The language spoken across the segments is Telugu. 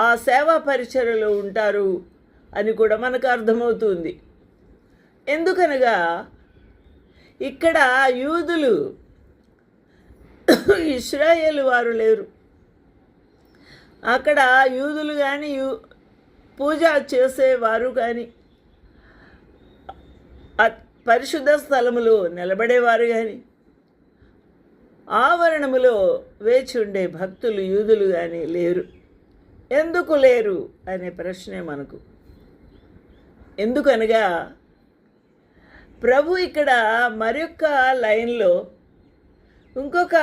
ఆ సేవా పరిచర్యలో ఉంటారు అని కూడా మనకు అర్థమవుతుంది. ఎందుకనగా ఇక్కడ యూదులు, ఇశ్రాయేలు వారు లేరు. అక్కడ యూదులు కానీ పూజ చేసేవారు కానీ పరిశుద్ధ స్థలములో నిలబడేవారు కానీ ఆవరణములో వేచి ఉండే భక్తులు యూదులు కానీ లేరు. ఎందుకు లేరు అనే ప్రశ్నే మనకు. ఎందుకనగా ప్రభు ఇక్కడ మరొక లైన్లో ఇంకొక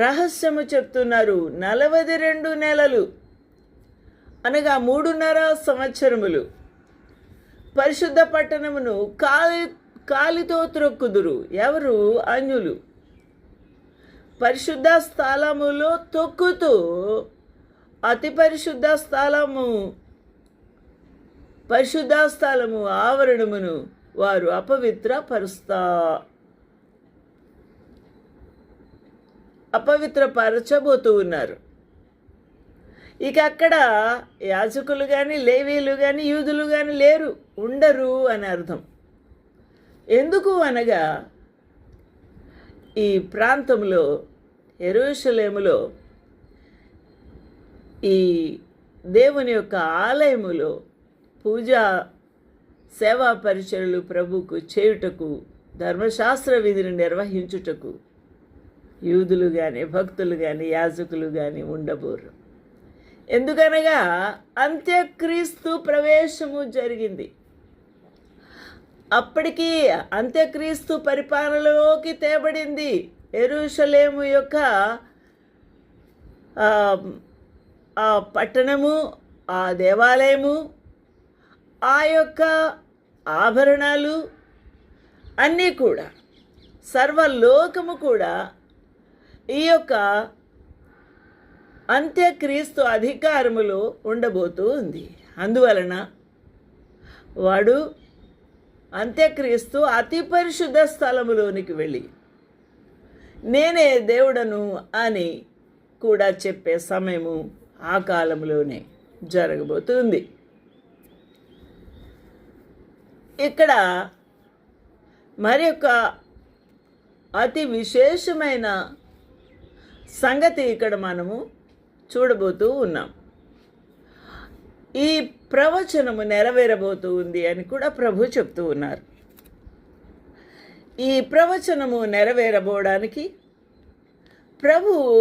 రహస్యము చెప్తున్నారు. 42 నెలలు అనగా 3.5 సంవత్సరములు పరిశుద్ధ పట్టణమును కాలితో త్రొక్కుదురు. ఎవరు? అన్యులు. పరిశుద్ధ స్థలములో తొక్కుతూ అతి పరిశుద్ధ స్థలము ఆవరణమును వారు అపవిత్రపరచబోతూ ఉన్నారు. ఇక అక్కడ యాజకులు కానీ లేవీలు కానీ యూదులు కానీ లేరు, ఉండరు అని అర్థం. ఎందుకు అనగా ఈ ప్రాంతంలో యెరూషలేములో ఈ దేవుని యొక్క ఆలయములో పూజా సేవా పరిచర్యలు ప్రభుకు చేయుటకు, ధర్మశాస్త్ర విధిని నిర్వహించుటకు యూదులు కానీ భక్తులు కానీ యాజకులు కానీ ఉండబోరు. ఎందుకనగా అంత్యక్రీస్తు ప్రవేశము జరిగింది. అప్పటికి అంత్యక్రీస్తు పరిపాలనలోకి తేబడింది. యెరూషలేము యొక్క ఆ పట్టణము, ఆ దేవాలయము, ఆ యొక్క ఆభరణాలు అన్నీ కూడా, సర్వలోకము కూడా ఈ యొక్క అంత్యక్రీస్తు అధికారములో ఉండబోతూ ఉంది. అందువలన వాడు అంత్యక్రీస్తు అతి పరిశుద్ధ స్థలములోనికి వెళ్ళి నేనే దేవుడను అని కూడా చెప్పే సమయము ఆ కాలంలోనే జరగబోతుంది. ఇక్కడ మరి ఒక అతి విశేషమైన సంగతి ఇక్కడ మనము చూడబోతూ ఉన్నాం. ఈ ప్రవచనము నెరవేరబోతూ ఉంది అని కూడా ప్రభు చెప్తూ ఉన్నారు. ఈ ప్రవచనము నెరవేరబోవడానికి ప్రభువు